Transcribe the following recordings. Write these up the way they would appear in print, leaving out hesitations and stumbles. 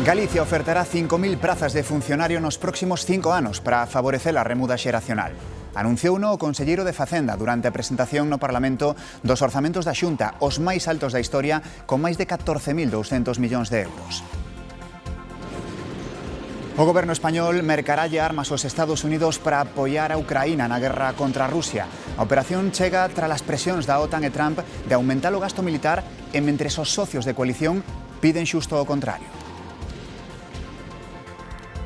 Galicia ofertará 5.000 prazas de funcionario nos próximos 5 anos para favorecer a remuda xeracional. Anunciouno o conselleiro de Facenda durante a presentación no Parlamento dos orzamentos da Xunta, os máis altos da historia, con máis de 14.200 millóns de euros. O goberno español mercaralle armas aos Estados Unidos para apoiar a Ucraína na guerra contra Rusia. A operación chega tras as presións da OTAN e Trump de aumentar o gasto militar e mentres os socios de coalición piden xusto o contrario.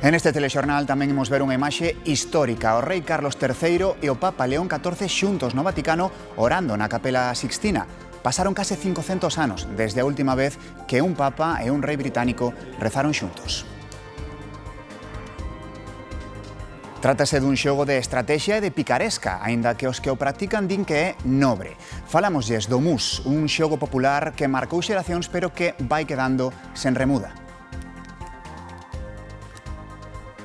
En este telexornal tamén imos ver unha imaxe histórica. O rei Carlos III e o Papa León XIV xuntos no Vaticano orando na Capela Sixtina. Pasaron case 500 anos desde a última vez que un Papa e un rei británico rezaron xuntos. Trátase dun xogo de estrategia e de picaresca, aínda que os que o practican din que é nobre. Falámoslles do mus, un xogo popular que marcou xeracións pero que vai quedando sen remuda.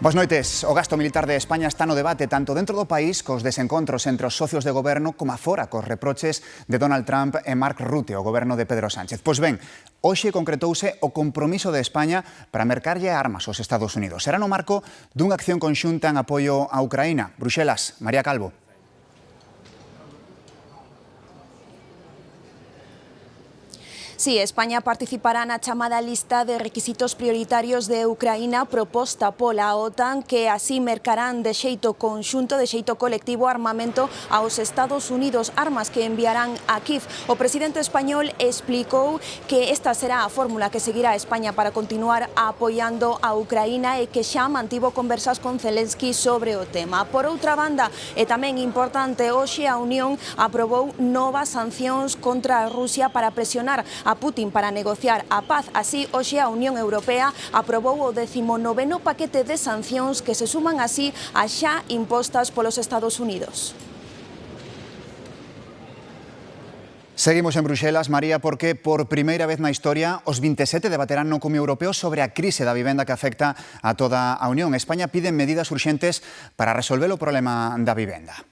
Boas noites. O gasto militar de España está no debate tanto dentro do país cos desencontros entre os socios de goberno como afora cos reproches de Donald Trump e Mark Rutte, o goberno de Pedro Sánchez. Pois ben, hoxe concretouse o compromiso de España para mercarlle armas aos Estados Unidos. Será no marco dunha acción conxunta en apoio a Ucraína. Bruxelas, María Calvo. Sí, España participará na chamada lista de requisitos prioritarios de Ucraína proposta pola OTAN, que así mercarán de xeito conxunto, de xeito colectivo, armamento aos Estados Unidos, armas que enviarán a Kiev. O presidente español explicou que esta será a fórmula que seguirá España para continuar apoiando a Ucraína e que xa mantivo conversas con Zelensky sobre o tema. Por outra banda, e tamén importante, hoxe a Unión aprobou novas sancións contra a Rusia para presionar a Putin para negociar a paz. Así, hoxe a Unión Europea aprobou o 19º paquete de sancións que se suman así a xa impostas polos Estados Unidos. Seguimos en Bruxelas, María, porque por primeira vez na historia os 27 debaterán no Comité Europeo sobre a crise da vivenda que afecta a toda a Unión. España pide medidas urxentes para resolver o problema da vivenda.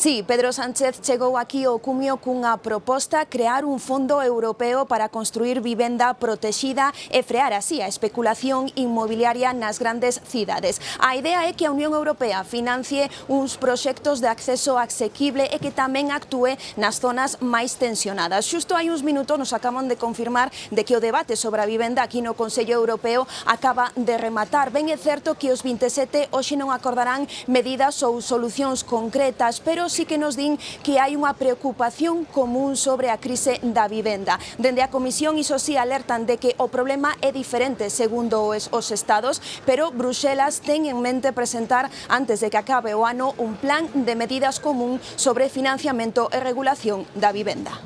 Sí, Pedro Sánchez chegou aquí ao cumio cunha proposta: crear un fondo europeo para construir vivenda protexida e frear así a especulación inmobiliaria nas grandes cidades. A idea é que a Unión Europea financie uns proxectos de acceso asequible e que tamén actúe nas zonas máis tensionadas. Xusto hai uns minutos nos acaban de confirmar de que o debate sobre a vivenda aquí no Consello Europeo acaba de rematar. Ben é certo que os 27 hoxe non acordarán medidas ou solucións concretas, pero sí que nos din que hai unha preocupación común sobre a crise da vivenda. Dende a Comisión, iso sí, alertan de que o problema é diferente segundo os estados, pero Bruxelas ten en mente presentar antes de que acabe o ano un plan de medidas común sobre financiamento e regulación da vivenda.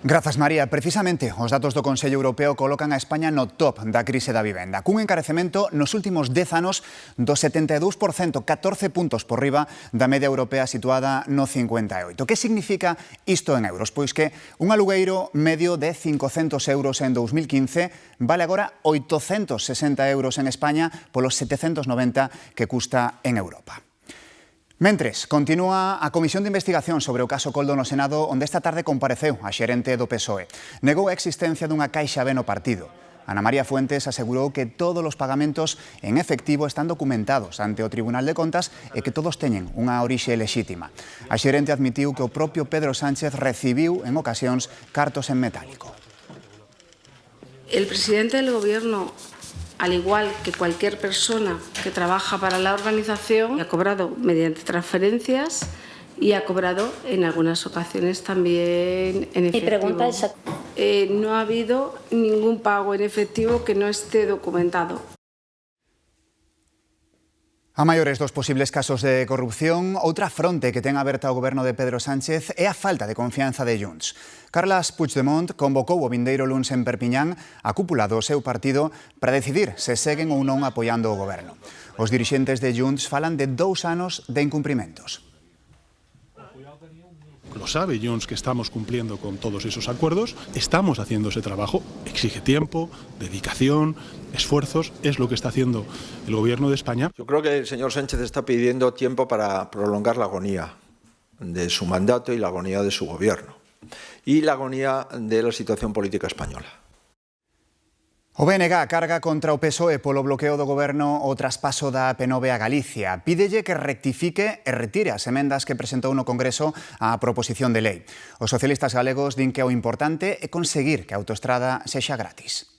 Grazas, María. Precisamente, os datos do Consello Europeo colocan a España no top da crise da vivenda, cun encarecemento nos últimos 10 anos do 72%, 14 puntos por riba da media europea situada no 58%. Que significa isto en euros? Pois que un alugueiro medio de 500 euros en 2015 vale agora 860 euros en España polos 790 que custa en Europa. Mentres, continúa a Comisión de Investigación sobre o caso Coldo no Senado, onde esta tarde compareceu a xerente do PSOE. Negou a existencia dunha caixa B no partido. Ana María Fuentes asegurou que todos os pagamentos en efectivo están documentados ante o Tribunal de Contas e que todos teñen unha orixe lexítima. A xerente admitiu que o propio Pedro Sánchez recibiu en ocasións cartos en metálico. El presidente del Gobierno, al igual que cualquier persona que trabaja para la organización, ha cobrado mediante transferencias y ha cobrado en algunas ocasiones también en efectivo. Mi pregunta es... No ha habido ningún pago en efectivo que no esté documentado. A maiores dos posibles casos de corrupción, outra fronte que ten aberta o goberno de Pedro Sánchez é a falta de confianza de Junts. Carles Puigdemont convocou o vindeiro luns en Perpiñán a cúpula do seu partido para decidir se seguen ou non apoiando o goberno. Os dirixentes de Junts falan de 2 anos de incumprimentos. Lo sabe Junts que estamos cumpliendo con todos esos acuerdos, estamos haciendo ese trabajo, exige tiempo, dedicación, esfuerzos, es lo que está haciendo el Gobierno de España. Yo creo que el señor Sánchez está pidiendo tiempo para prolongar la agonía. de su mandato y la agonía de su gobierno y la agonía de la situación política española. O BNG carga contra o PSOE polo bloqueo do goberno o traspaso da P9 a Galicia. Pídelle que rectifique e retire as emendas que presentou no Congreso á proposición de lei. Os socialistas galegos din que o importante é conseguir que a autoestrada sexa gratis.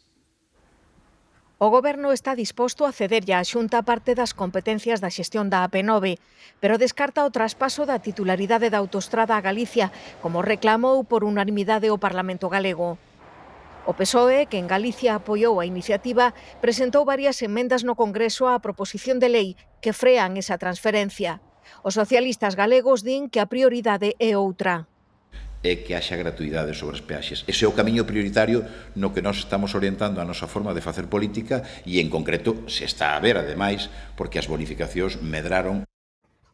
O Goberno está disposto a cederlle á Xunta parte das competencias da xestión da AP9, pero descarta o traspaso da titularidade da autoestrada a Galicia, como reclamou por unanimidade o Parlamento galego. O PSOE, que en Galicia apoiou a iniciativa, presentou varias emendas no Congreso á proposición de lei que frean esa transferencia. Os socialistas galegos din que a prioridade é outra. É que haxa gratuidade sobre as peaxes. Ese é o camiño prioritario no que nós estamos orientando a nosa forma de facer política e, en concreto, se está a ver, ademais, porque as bonificacións medraron.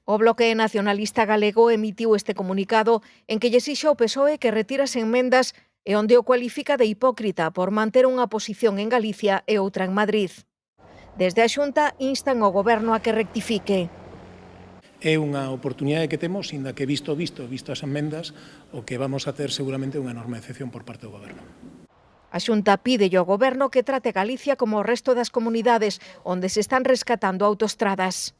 O Bloque Nacionalista Galego emitiu este comunicado en que lle exixe ao PSOE que retire as enmendas e onde o cualifica de hipócrita por manter unha posición en Galicia e outra en Madrid. Desde a Xunta instan ao Goberno a que rectifique. É unha oportunidade que temos, inda que visto as enmendas, o que vamos a ter seguramente unha enorme decepción por parte do Goberno. A Xunta pide ao Goberno que trate Galicia como o resto das comunidades onde se están rescatando autoestradas.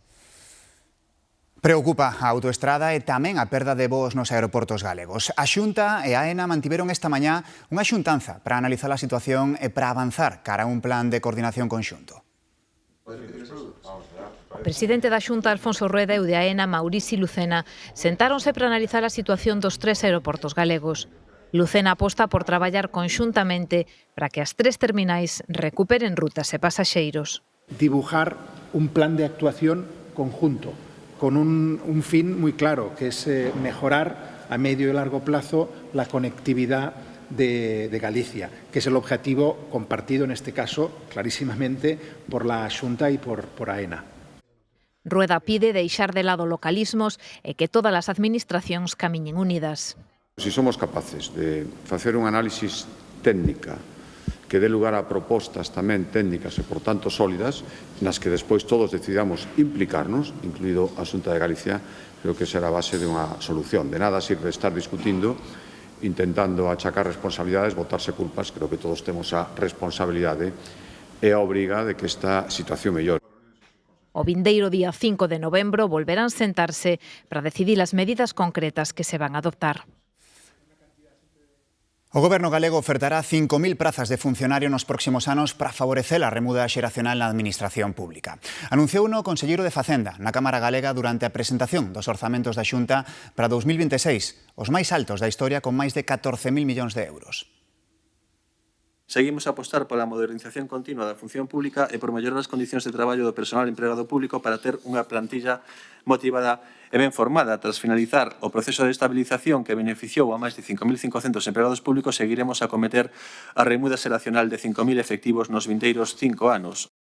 Preocupa a autoestrada e tamén a perda de voos nos aeroportos galegos. A Xunta e a AENA mantiveron esta mañá unha xuntanza para analizar a situación e para avanzar cara a un plan de coordinación conxunto. O presidente da Xunta, Alfonso Rueda, e o de AENA, Maurici Lucena, sentáronse para analizar a situación dos 3 aeroportos galegos. Lucena aposta por traballar conxuntamente para que as 3 terminais recuperen rutas e pasaxeiros. Dibujar un plan de actuación conjunto, con un fin muy claro, que es mejorar a medio y largo plazo la conectividad de Galicia, que es el objetivo compartido en este caso clarísimamente por la Xunta y por AENA. Rueda pide deixar de lado localismos e que todas as administracións camiñen unidas. Si somos capaces de facer un análisis técnica que dé lugar a propostas tamén técnicas e, por tanto, sólidas, nas que despois todos decidamos implicarnos, incluído a Xunta de Galicia, creo que será a base de unha solución. De nada sirve estar discutindo, intentando achacar responsabilidades, botarse culpas. Creo que todos temos a responsabilidade e a obriga de que esta situación mellore. O vindeiro día 5 de novembro volverán sentarse para decidir as medidas concretas que se van a adoptar. O Goberno galego ofertará 5.000 prazas de funcionario nos próximos anos para favorecer a remuda xeracional na administración pública. Anunciouno o conselleiro de Facenda na Cámara Galega durante a presentación dos orzamentos da Xunta para 2026, os máis altos da historia con máis de 14.000 millóns de euros. Seguimos a apostar pola modernización continua da función pública e por mellorar as condicións de traballo do personal empregado público para ter unha plantilla motivada e ben formada. Tras finalizar o proceso de estabilización que beneficiou a máis de 5.500 empregados públicos, seguiremos a cometer a remuda xeracional de 5.000 efectivos nos vindeiros 5 anos.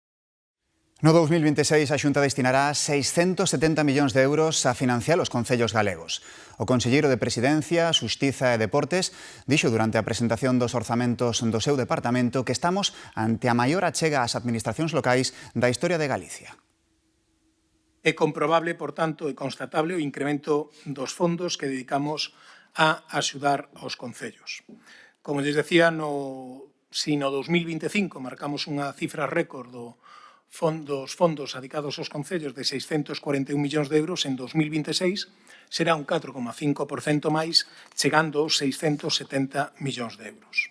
No 2026 a Xunta destinará 670 millóns de euros a financiar os concellos galegos. O conselleiro de Presidencia, Xustiza e Deportes dixo durante a presentación dos orzamentos do seu departamento que estamos ante a maior achega ás administracións locais da historia de Galicia. É comprobable, por tanto, e constatable o incremento dos fondos que dedicamos a axudar aos concellos. Como lles decía, si no 2025 marcamos unha cifra récord dos fondos adicados aos concellos de 641 millóns de euros, en 2026 será un 4,5% máis, chegando aos 670 millóns de euros.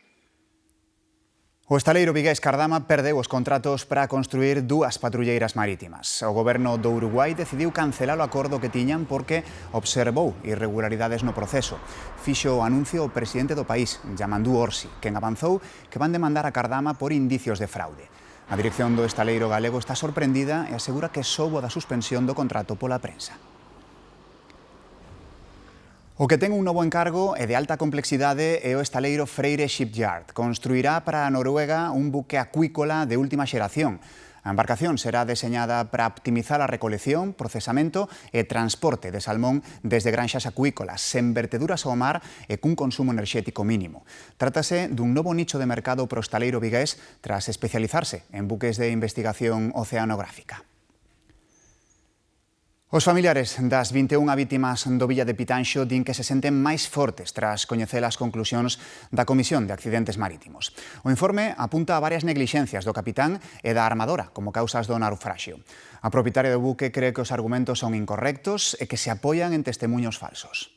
O estaleiro vigués Cardama perdeu os contratos para construir 2 patrulleiras marítimas. O goberno do Uruguai decidiu cancelar o acordo que tiñan porque observou irregularidades no proceso. Fixo o anuncio o presidente do país, Yamandu Orsi, quen avanzou que van demandar a Cardama por indicios de fraude. A dirección do estaleiro galego está sorprendida e asegura que soubo da suspensión do contrato pola prensa. O que ten un novo encargo e de alta complexidade é o estaleiro Freire Shipyard. Construirá para a Noruega un buque acuícola de última xeración. A embarcación será deseñada para optimizar a recolección, procesamento e transporte de salmón desde granxas acuícolas, sen verteduras ao mar e cun consumo enerxético mínimo. Trátase dun novo nicho de mercado para o estaleiro vigués tras especializarse en buques de investigación oceanográfica. Os familiares das 21 vítimas do Villa de Pitanxo din que se senten máis fortes tras coñecer as conclusións da Comisión de Accidentes Marítimos. O informe apunta a varias neglixencias do capitán e da armadora como causas do naufraxio. A propietaria do buque cree que os argumentos son incorrectos e que se apoian en testemuños falsos.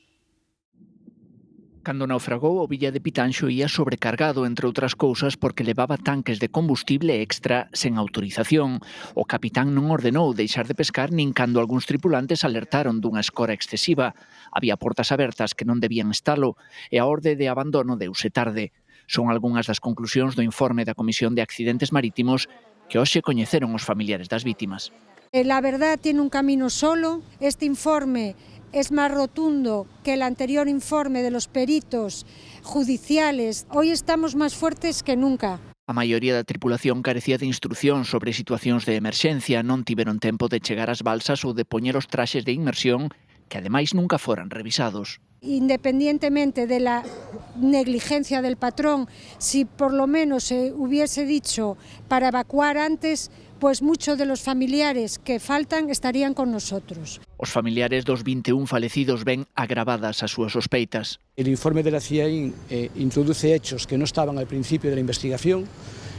Cando naufragou, o Villa de Pitanxo ía sobrecargado, entre outras cousas, porque levaba tanques de combustible extra sen autorización. O capitán non ordenou deixar de pescar nin cando algúns tripulantes alertaron dunha escora excesiva. Había portas abertas que non debían estalo e a orde de abandono deuse tarde. Son algunhas das conclusións do informe da Comisión de Accidentes Marítimos que hoxe coñeceron os familiares das vítimas. La verdad tiene un camino solo. Este informe es más rotundo que el anterior informe de los peritos judiciales. Hoy estamos más fuertes que nunca. A maioría da tripulación carecía de instrucción sobre situacións de emerxencia, non tiveron tempo de chegar ás balsas ou de poñer os traxes de inmersión, que ademais nunca foran revisados. Independientemente de la negligencia del patrón, si por lo menos se hubiese dicho para evacuar antes, pues muchos de los familiares que faltan estarían con nosotros. Os familiares dos 21 falecidos ven agravadas as súas sospeitas. El informe de la CIAIN introduce hechos que no estaban al principio de la investigación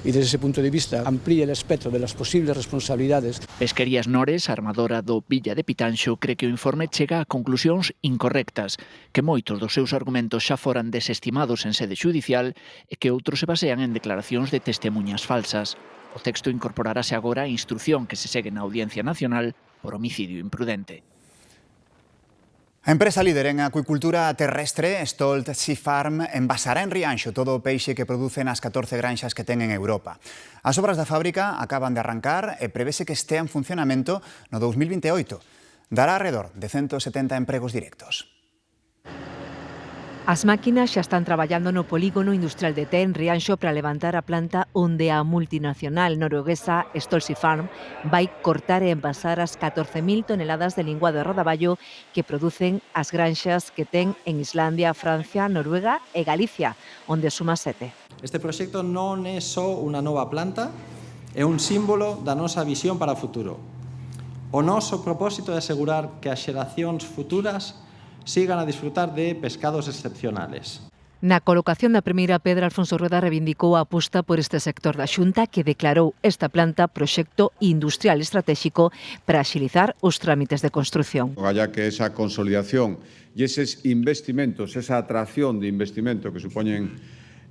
y desde ese punto de vista amplía el espectro de las posibles responsabilidades. Pesquerías Nores, armadora do Villa de Pitanxo, cree que o informe chega a conclusións incorrectas, que moitos dos seus argumentos xa foran desestimados en sede judicial e que outros se basean en declaracións de testemuñas falsas. O texto incorporarase agora a instrución que se segue na Audiencia Nacional por homicidio imprudente. A empresa líder en acuicultura terrestre, Stolt Sea Farm, envasará en Rianxo todo o peixe que producen as 14 granxas que ten en Europa. As obras da fábrica acaban de arrancar e prevese que estea en funcionamento no 2028. Dará alrededor de 170 empregos directos. As máquinas xa están traballando no polígono industrial de Té en Rianxo para levantar a planta onde a multinacional norueguesa Stolt Sea Farm vai cortar e envasar as 14.000 toneladas de linguado e rodaballo que producen as granxas que ten en Islandia, Francia, Noruega e Galicia, onde suma 7. Este proxecto non é só unha nova planta, é un símbolo da nosa visión para o futuro. O noso propósito é asegurar que as xeracións futuras sigan a disfrutar de pescados excepcionales. Na colocación da primeira pedra, Alfonso Rueda reivindicou a aposta por este sector da Xunta que declarou esta planta proxecto industrial estratégico para axilizar os trámites de construción. Ya que esa consolidación e eses investimentos, esa atracción de investimento que supoñen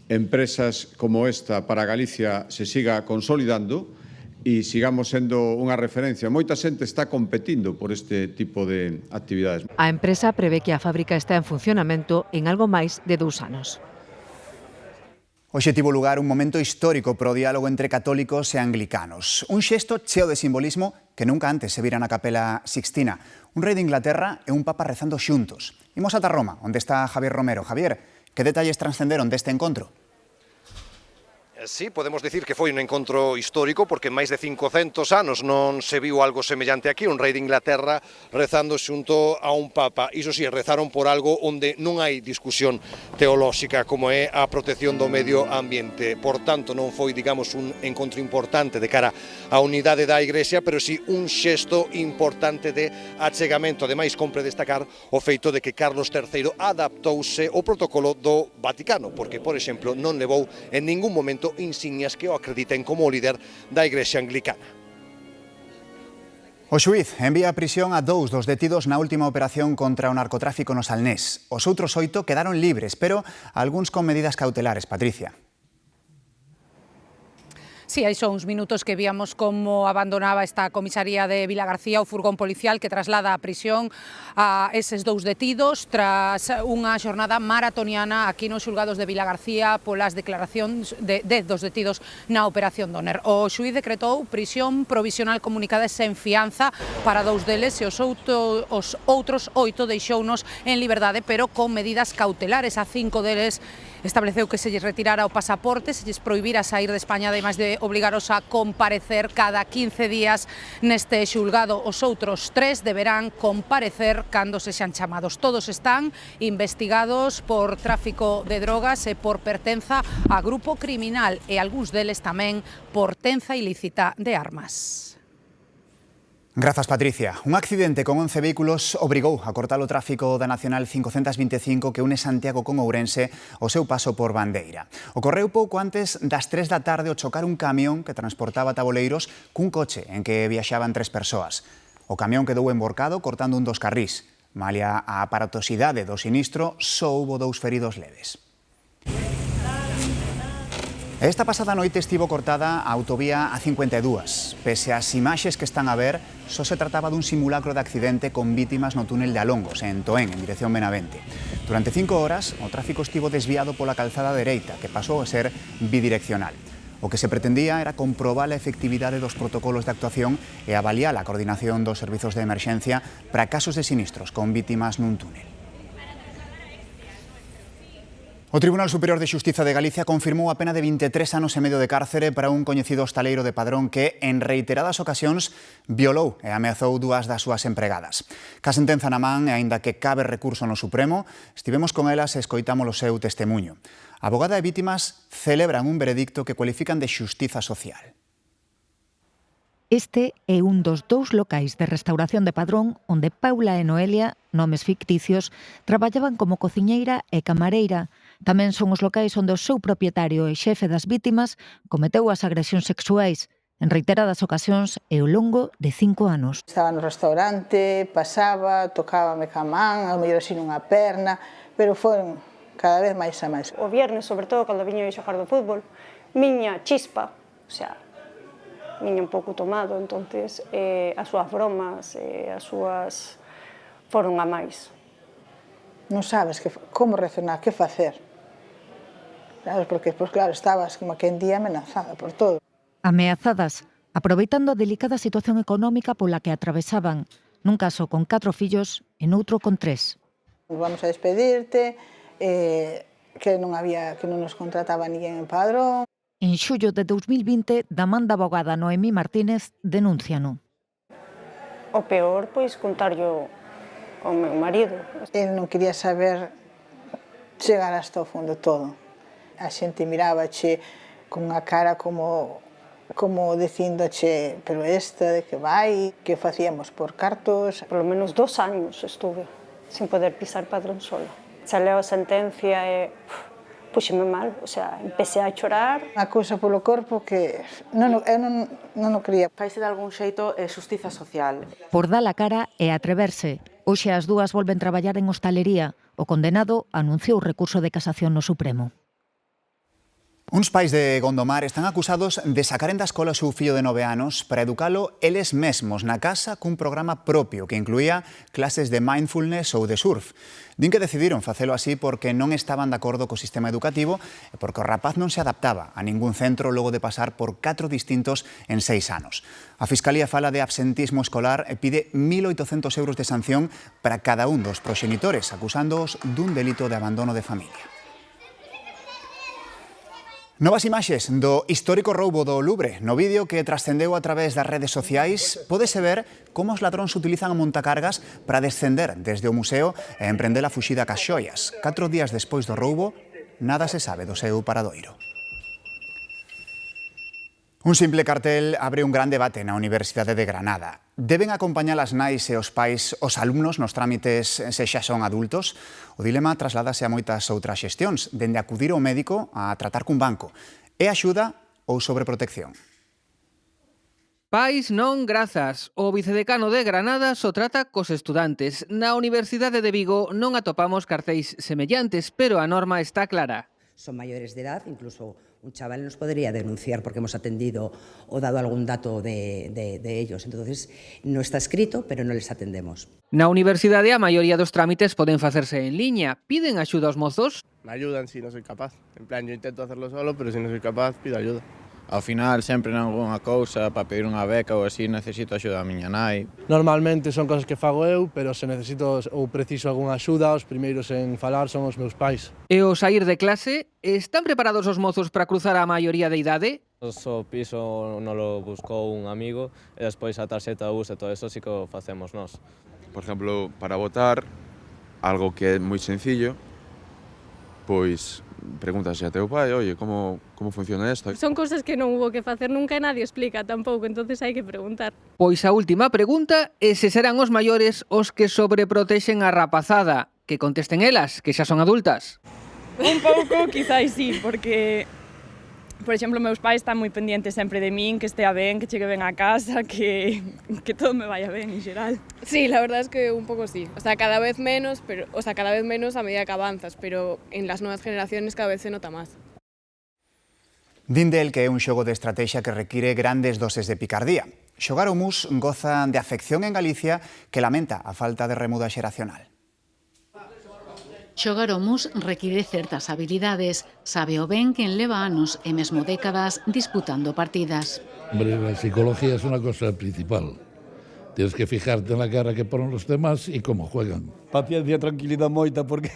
empresas como esta para Galicia se siga consolidando e sigamos sendo unha referencia. Moita xente está competindo por este tipo de actividades. A empresa prevé que a fábrica está en funcionamento en algo máis de 2 anos. Hoxe tivo lugar un momento histórico pro diálogo entre católicos e anglicanos. Un xesto cheo de simbolismo que nunca antes se vira na Capela Sixtina. Un rei de Inglaterra e un papa rezando xuntos. Imos ata Roma, onde está Javier Romero. Javier, que detalles transcenderon deste encontro? Sí, podemos dicir que foi un encontro histórico porque en máis de 500 anos non se viu algo semellante aquí, un rei de Inglaterra rezando xunto a un papa. Iso sí, rezaron por algo onde non hai discusión teolóxica como é a protección do medio ambiente. Por tanto, non foi, digamos, un encontro importante de cara á unidade da Igrexa, pero sí un xesto importante de achegamento. Ademais, compre destacar o feito de que Carlos III adaptouse ao protocolo do Vaticano, porque, por exemplo, non levou en ningún momento insignias que o acrediten como líder da Igrexa Anglicana. O xuíz envía a prisión a 2 dos detidos na última operación contra o narcotráfico no Salnés. Os outros 8 quedaron libres, pero algúns con medidas cautelares. Patricia. Sí, hai só uns minutos que víamos como abandonaba esta comisaría de Vilagarcía o furgón policial que traslada a prisión a eses 2 detidos tras unha xornada maratoniana aquí nos xulgados de Vilagarcía polas declaracións de 10 dos detidos na operación Donner. O xuíz decretou prisión provisional comunicada sen fianza para 2 deles e os outros 8 deixounos en liberdade, pero con medidas cautelares. A 5 deles estableceu que se lles retirara o pasaporte, se lles prohibira sair de España, ademais de obligaros a comparecer cada 15 días neste xulgado. Os outros 3 deberán comparecer cando se xan chamados. Todos están investigados por tráfico de drogas e por pertenza a grupo criminal e algúns deles tamén por tenza ilícita de armas. Grazas, Patricia. Un accidente con 11 vehículos obrigou a cortar o tráfico da Nacional 525 que une Santiago con Ourense ao seu paso por Bandeira. Ocorreu pouco antes das 3 da tarde ao chocar un camión que transportaba taboleiros cun coche en que viaxaban 3 persoas. O camión quedou emborcado cortando un dos carrís. Malia a aparatosidade do sinistro, só houbo 2 feridos leves. Esta pasada noite estivo cortada a autovía A52. Pese ás imaxes que están a ver, só se trataba dun simulacro de accidente con vítimas no túnel de Alongos, en Toén, en dirección Benavente. Durante 5 horas, o tráfico estivo desviado pola calzada dereita, que pasou a ser bidireccional. O que se pretendía era comprobar a efectividade dos protocolos de actuación e avaliar a coordinación dos servizos de emerxencia para casos de sinistros con vítimas nun túnel. O Tribunal Superior de Xustiza de Galicia confirmou a pena de 23 anos e medio de cárcere para un coñecido hostaleiro de Padrón que, en reiteradas ocasións, violou e ameazou 2 das súas empregadas. Ca sentenza na man, e aínda que cabe recurso no Supremo, estivemos con elas e escoitamos o seu testemunho. A avogada e vítimas celebran un veredicto que cualifican de xustiza social. Este é un dos 2 locais de restauración de Padrón onde Paula e Noelia, nomes ficticios, traballaban como cociñeira e camareira. Tamén son os locais onde o seu propietario e xefe das vítimas cometeu as agresións sexuais en reiteradas ocasións e ao longo de 5 anos. Estaba no restaurante, pasaba, tocábame ca man, ao mellor así nunha perna, pero foron cada vez máis a máis. O viernes, sobre todo, cando viño a xogar do fútbol, miña chispa, o sea, miña un pouco tomado, entonces as súas bromas, as súas foron a máis. Non sabes como reaccionar, que facer. Sabes, porque, pues, claro, estabas como que en día amenazada por todo. Ameazadas, aproveitando a delicada situación económica pola que atravesaban, nun caso con 4 fillos e noutro con 3. Vamos a despedirte, que non nos contrataba ninguén en Padrón. En xullo de 2020, da man da abogada Noemí Martínez denúnciano. O peor, pois, contarllo ao meu marido. El non quería saber chegar hasta o fondo todo. A xente mirábache con unha cara como dicíndoche, pero esta de que vai, que facíamos por cartos. Por lo menos 2 años estuve sin poder pisar Padrón sola. Saleu a sentencia e puxeme mal, o sea, empecé a chorar. A cousa polo corpo que eu non o quería. Faise de algún xeito xustiza social. Por dar a cara e atreverse. Hoxe as dúas volven traballar en hostalería. O condenado anunciou recurso de casación no Supremo. Uns pais de Gondomar están acusados de sacaren da escola o seu fillo de 9 anos para educalo eles mesmos na casa cun programa propio que incluía clases de mindfulness ou de surf. Din que decidiron facelo así porque non estaban de acordo co sistema educativo e porque o rapaz non se adaptaba a ningún centro logo de pasar por 4 distintos en 6 anos. A Fiscalía fala de absentismo escolar e pide 1.800 euros de sanción para cada un dos proxenitores, acusándoos dun delito de abandono de familia. Novas imaxes do histórico roubo do Louvre. No vídeo que trascendeu a través das redes sociais, pódese ver como os ladróns utilizan a montacargas para descender desde o museo e emprender a fuxida cas xoias. 4 días despois do roubo, nada se sabe do seu paradoiro. Un simple cartel abre un gran debate na Universidade de Granada. Deben acompañar as nais e os pais os alumnos nos trámites se xa son adultos? O dilema trasládase a moitas outras xestións, dende acudir ao médico a tratar cun banco. É axuda ou sobreprotección? Pais non grazas. O vicedecano de Granada só trata cos estudantes. Na Universidade de Vigo non atopamos cartéis semellantes, pero a norma está clara. Son maiores de edad, incluso un chaval nos podría denunciar porque hemos atendido o dado algún dato de ellos. Entonces, no está escrito, pero no les atendemos. Na universidade a maioría dos trámites poden facerse en liña. Piden axuda aos mozos? Me ayudan si no soy capaz. En plan, yo intento hacerlo solo, pero si no soy capaz, pido ayuda. Ao final, sempre nalgúnha cousa, para pedir unha beca ou así, necesito axuda a miña nai. Normalmente son cosas que fago eu, pero se necesito ou preciso algunha axuda, os primeiros en falar son os meus pais. E ao saír de clase, están preparados os mozos para cruzar a maioría de idade? O piso non lo buscou un amigo e despois a tarxeta de bus e todo eso sí que o facemos nós. Por exemplo, para votar, algo que é moi sencillo, pois preguntas a teu pai, oye, como funciona isto? Son cousas que non hubo que facer nunca e nadie explica tampouco, entonces hai que preguntar. Pois a última pregunta é se serán os maiores os que sobreprotexen a rapazada. Que contesten elas, que xa son adultas. Un pouco, quizáis sí, porque, por exemplo, meus pais están moi pendientes sempre de min, que estea ben, que chegue ben a casa, que todo me vaya ben en xeral. Sí, la verdad es que un poco sí. O sea, cada vez menos, a medida que avanzas, pero en las nuevas generaciones cada vez se nota más. Din del que é un xogo de estrategia que require grandes doses de picardía. Xogar ao mus goza de afección en Galicia que lamenta a falta de remuda xeracional. Xogar ao mus require certas habilidades. Sabe o ben quen leva anos e mesmo décadas disputando partidas. Hombre, la psicología es una cosa principal. Tienes que fijarte en la cara que ponen los demás y cómo juegan. Paciencia e tranquilidade moita, porque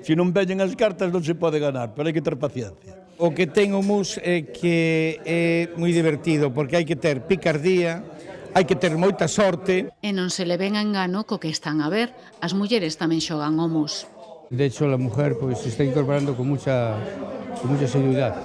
se non veñen as cartas non se pode ganar, pero hai que ter paciencia. O que ten o mus é que é moi divertido, porque hai que ter picardía, hai que ter moita sorte. E non se le ven a engano co que están a ver. As mulleres tamén xogan ao mus. De hecho, la mujer pues, se está incorporando con mucha seguridad.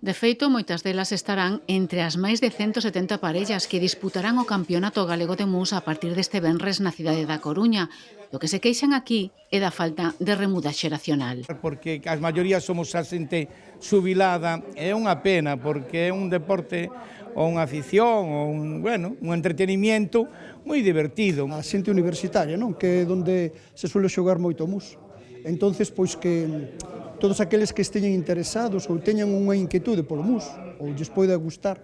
De feito, moitas delas estarán entre as máis de 170 parellas que disputarán o Campeonato Galego de Mus a partir deste venres na cidade da Coruña. O que se queixan aquí é da falta de remuda xeracional. Porque as maiorías somos a xente xubilada, é unha pena, porque é un deporte ou unha afición, ou un entretenimiento moi divertido. A xente universitaria, non? Que é onde se suele xogar moito mus. Entonces, pois que todos aqueles que esteñen interesados ou teñan unha inquietude polo mus ou lles poida gustar,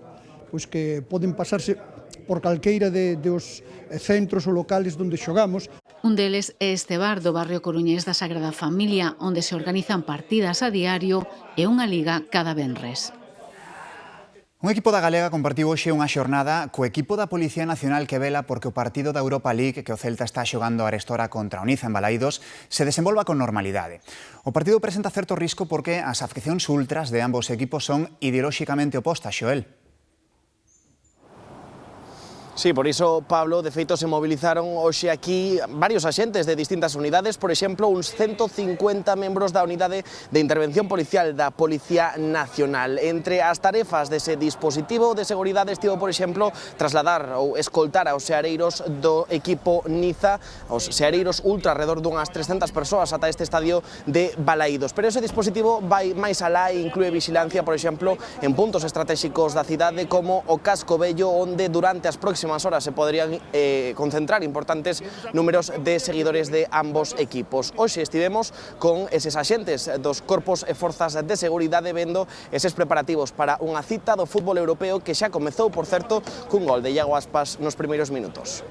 pois que poden pasarse por calqueira dos centros ou locales onde xogamos. Un deles é este bar do barrio coruñés da Sagrada Familia, onde se organizan partidas a diario e unha liga cada venres. Un equipo da Galega compartiu hoxe unha xornada co equipo da Policía Nacional que vela porque o partido da Europa League que o Celta está xogando a arestora contra o Niza en Balaídos se desenvolva con normalidade. O partido presenta certo risco porque as afeccións ultras de ambos equipos son ideolóxicamente opostas, Xoel. Sí, por iso, Pablo, de feito se movilizaron hoxe aquí varios axentes de distintas unidades, por exemplo, uns 150 membros da unidade de intervención policial da Policía Nacional. Entre as tarefas dese dispositivo de seguridade estivo, por exemplo, trasladar ou escoltar aos seareiros do equipo Niza, aos seareiros ultra alrededor dunhas 300 persoas ata este estadio de Balaídos. Pero ese dispositivo vai máis alá e inclúe vigilancia, por exemplo, en puntos estratégicos da cidade como o Casco Vello, onde durante as próximas horas se poderían concentrar importantes números de seguidores de ambos equipos. Hoxe estivemos con eses axentes dos corpos e forzas de seguridade vendo eses preparativos para unha cita do fútbol europeo que xa comezou, por certo, cun gol de Iago Aspas nos primeiros minutos.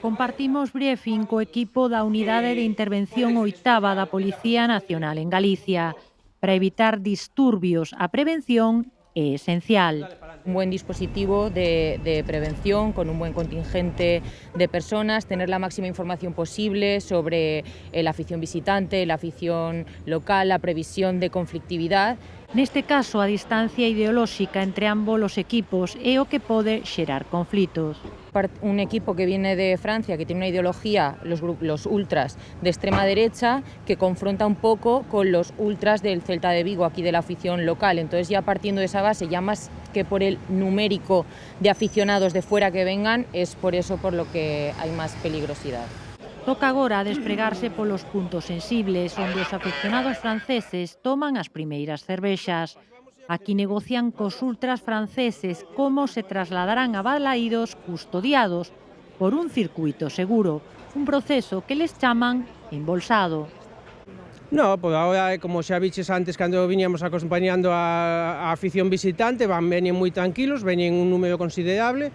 Compartimos briefing co equipo da Unidade de Intervención 8ª da Policía Nacional en Galicia. Para evitar disturbios, a prevención é esencial. Un buen dispositivo de prevención con un buen contingente de personas, tener la máxima información posible sobre la afición visitante, la afición local, la previsión de conflictividad. Neste caso, a distancia ideolóxica entre ambos os equipos é o que pode xerar conflitos. Un equipo que viene de Francia, que tiene una ideología, los ultras de extrema derecha, que confronta un poco con los ultras del Celta de Vigo, aquí de la afición local. Entonces, ya partiendo de esa base, ya más que por el numérico de aficionados de fuera que vengan, es por eso por lo que hay más peligrosidad. Toca agora despregarse polos puntos sensibles, onde os aficionados franceses toman as primeiras cervexas. Aquí negocian cos ultras franceses como se trasladarán a Balaídos custodiados por un circuito seguro, un proceso que les chaman embolsado. No, pues agora, como xa viches antes, cando viñamos acompañando a afición visitante, veñen moi tranquilos, veñen un número considerable,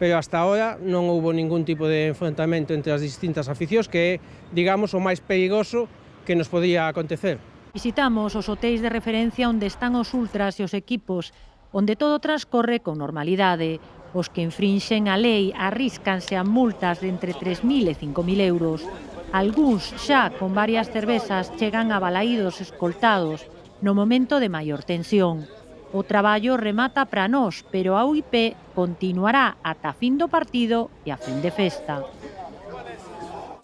pero hasta ahora non houbo ningún tipo de enfrontamento entre as distintas aficións, que é, digamos, o máis perigoso que nos podía acontecer. Visitamos os hotéis de referencia onde están os ultras e os equipos, onde todo transcorre con normalidade. Os que infrinxen a lei arríscanse a multas de entre 3.000 e 5.000 euros. Algúns xa con varias cervezas chegan a Balaídos escoltados no momento de maior tensión. O traballo remata para nós, pero a UIP continuará ata a fin do partido e a fin de festa.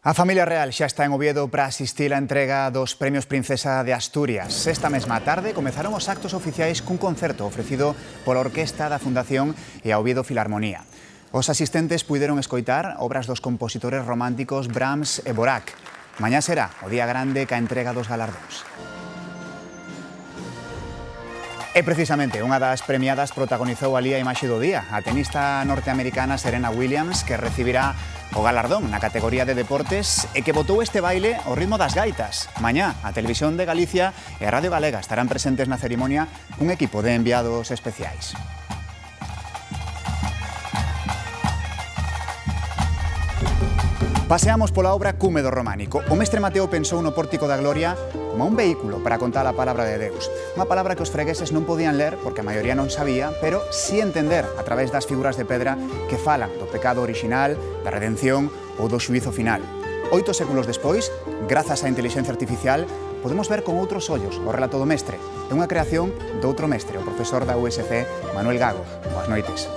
A familia real xa está en Oviedo para asistir á entrega dos Premios Princesa de Asturias. Esta mesma tarde comezaron os actos oficiais cun concerto ofrecido pola Orquesta da Fundación e a Oviedo Filarmonía. Os asistentes puideron escoitar obras dos compositores románticos Brahms e Dvorak. Mañá será o día grande ca entrega dos galardóns. E precisamente unha das premiadas protagonizou alí a imaxe do día, a tenista norteamericana Serena Williams, que recibirá o galardón na categoría de deportes e que botou este baile ao ritmo das gaitas. Mañá, a Televisión de Galicia e a Radio Galega estarán presentes na cerimonia un equipo de enviados especiais. Paseamos pola obra Cume do Románico. O mestre Mateo pensou no Pórtico da Gloria como un vehículo para contar a palabra de Deus. Unha palabra que os fregueses non podían ler porque a maioría non sabía, pero sí entender a través das figuras de pedra que falan do pecado orixinal, da redención ou do xuízo final. 8 séculos despois, grazas á inteligencia artificial, podemos ver con outros ollos o relato do mestre. É unha creación do outro mestre, o profesor da USC, Manuel Gago. Boas noites.